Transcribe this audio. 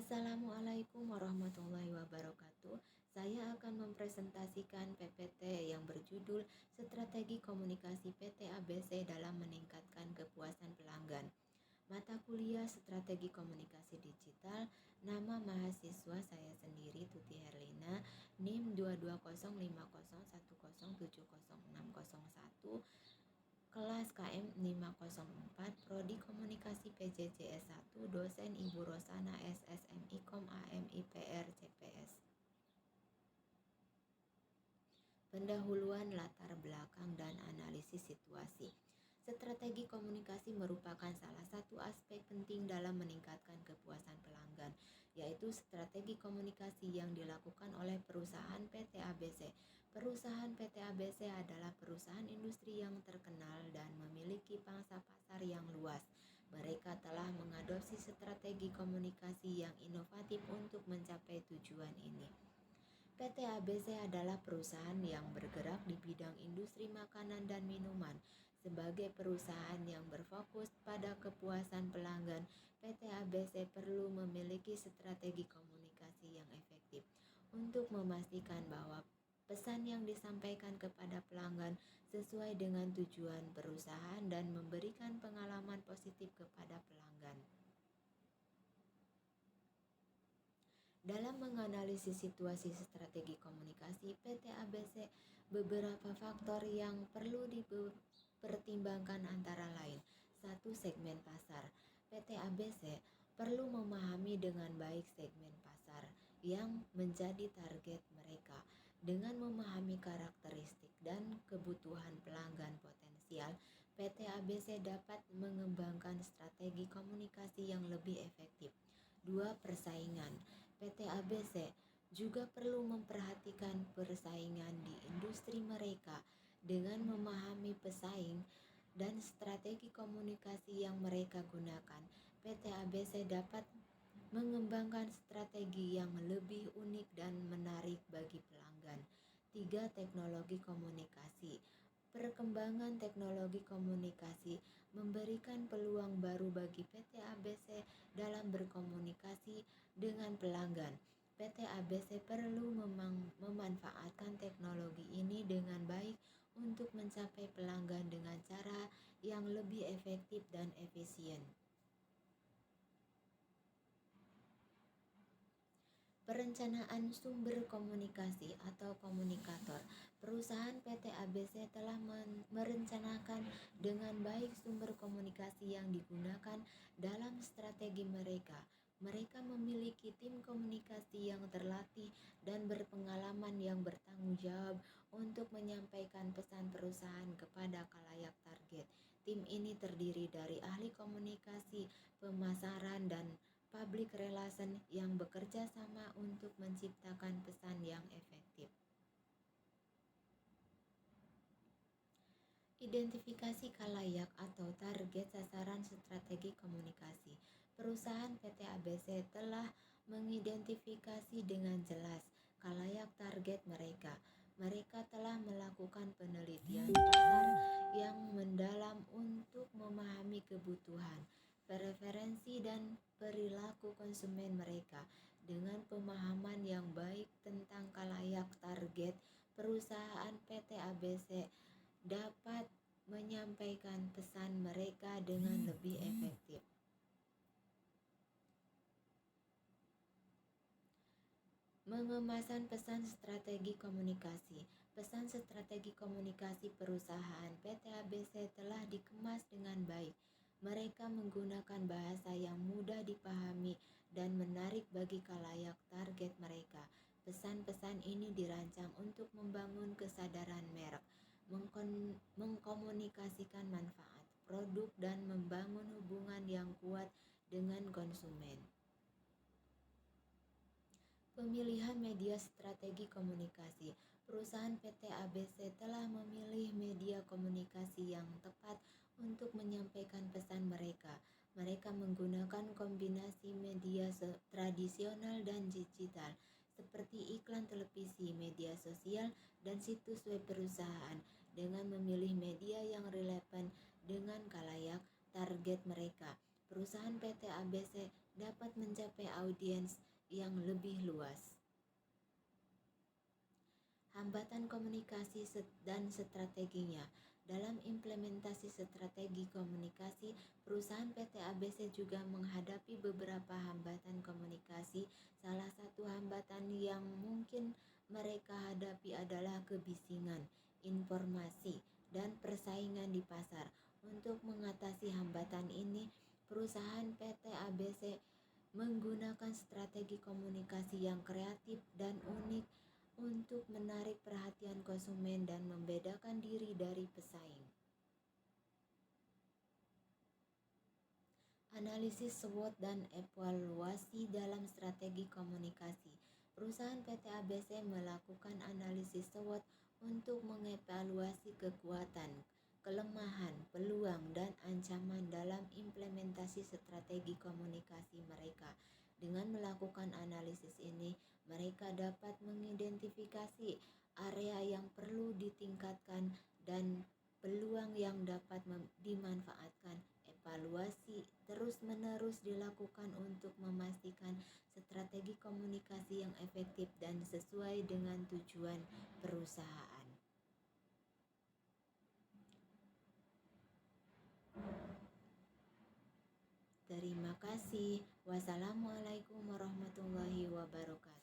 Assalamualaikum warahmatullahi wabarakatuh. Saya akan mempresentasikan PPT yang berjudul Strategi Komunikasi PT ABC dalam Meningkatkan Kepuasan Pelanggan. Mata kuliah Strategi Komunikasi Digital. Nama mahasiswa saya sendiri Tuti Herlina, NIM 2205010706001, kelas KM 504, Prodi Komunikasi PJJS 1, dosen Ibu Rosana SSMI Kom AM IPR CPS. Pendahuluan, latar belakang, dan analisis situasi. Strategi komunikasi merupakan salah satu aspek penting dalam meningkatkan kepuasan pelanggan, yaitu strategi komunikasi yang dilakukan oleh perusahaan PT ABC. Perusahaan PT ABC adalah perusahaan industri yang terkenal dan memiliki pangsa pasar yang luas. Mereka telah mengadopsi strategi komunikasi yang inovatif untuk mencapai tujuan ini. PT ABC adalah perusahaan yang bergerak di bidang industri makanan dan minuman. Sebagai perusahaan yang berfokus pada kepuasan pelanggan, PT ABC perlu memiliki strategi komunikasi yang efektif untuk memastikan bahwa pesan yang disampaikan kepada pelanggan sesuai dengan tujuan perusahaan dan memberikan pengalaman positif kepada pelanggan. Dalam menganalisis situasi strategi komunikasi PT ABC, beberapa faktor yang perlu dipertimbangkan antara lain. 1. Segmen pasar. PT ABC perlu memahami dengan baik segmen pasar yang menjadi target mereka. Dengan memahami karakteristik dan kebutuhan pelanggan potensial, PT ABC dapat mengembangkan strategi komunikasi yang lebih efektif. 2. Persaingan. PT ABC juga perlu memperhatikan persaingan di industri mereka. Dengan memahami pesaing dan strategi komunikasi yang mereka gunakan, PT ABC dapat mengembangkan strategi yang lebih unik dan menarik bagi pelanggan. 3. Teknologi komunikasi. Perkembangan teknologi komunikasi memberikan peluang baru bagi PT ABC dalam berkomunikasi dengan pelanggan. PT ABC perlu memanfaatkan teknologi ini dengan baik untuk mencapai pelanggan dengan cara yang lebih efektif dan efisien. Perencanaan sumber komunikasi atau komunikator. Perusahaan PT ABC telah merencanakan dengan baik sumber komunikasi yang digunakan dalam strategi mereka. Mereka memiliki tim komunikasi yang terlatih dan berpengalaman yang bertanggung jawab untuk menyampaikan pesan perusahaan kepada khalayak target. Tim ini terdiri dari ahli komunikasi, pemasaran, dan public relation yang bekerja sama untuk menciptakan pesan yang efektif. Identifikasi khalayak atau target sasaran strategi komunikasi. Perusahaan PT ABC telah mengidentifikasi dengan jelas khalayak target mereka. Mereka telah melakukan penelitian pasar yang mendalam untuk memahami kebutuhan, preferensi, dan perilaku konsumen mereka. Dengan pemahaman yang baik tentang khalayak target, perusahaan PT ABC dapat menyampaikan pesan mereka dengan lebih efektif. Pengemasan pesan strategi komunikasi. Pesan strategi komunikasi perusahaan PT ABC telah dikemas dengan baik. Mereka menggunakan bahasa yang mudah dipahami dan menarik bagi khalayak target mereka. Pesan-pesan ini dirancang untuk membangun kesadaran merek, mengkomunikasikan manfaat produk, dan membangun hubungan yang kuat dengan konsumen. Pemilihan media strategi komunikasi. Perusahaan PT ABC telah memilih media komunikasi yang tepat untuk menyampaikan pesan mereka. Mereka menggunakan kombinasi media tradisional dan digital, seperti iklan televisi, media sosial, dan situs web perusahaan. Dengan memilih media yang relevan dengan khalayak target mereka, perusahaan PT ABC dapat mencapai audiens yang lebih luas. Hambatan komunikasi dan strateginya. Dalam implementasi strategi komunikasi, perusahaan PT ABC juga menghadapi beberapa hambatan komunikasi. Salah satu hambatan yang mungkin mereka hadapi adalah kebisingan, informasi, dan persaingan di pasar. Untuk mengatasi hambatan ini, perusahaan PT ABC menggunakan strategi komunikasi yang kreatif dan unik untuk menarik perhatian konsumen dan membedakan diri dari pesaing. Analisis SWOT dan evaluasi dalam strategi komunikasi. Perusahaan PT ABC melakukan analisis SWOT untuk mengevaluasi kekuatan, kelemahan, peluang, dan ancaman dalam implementasi strategi komunikasi mereka. Dengan melakukan analisis ini, mereka dapat mengidentifikasi area yang perlu ditingkatkan dan peluang yang dapat dimanfaatkan. Evaluasi terus-menerus dilakukan untuk memastikan strategi komunikasi yang efektif dan sesuai dengan tujuan perusahaan. Terima kasih. Wassalamualaikum warahmatullahi wabarakatuh.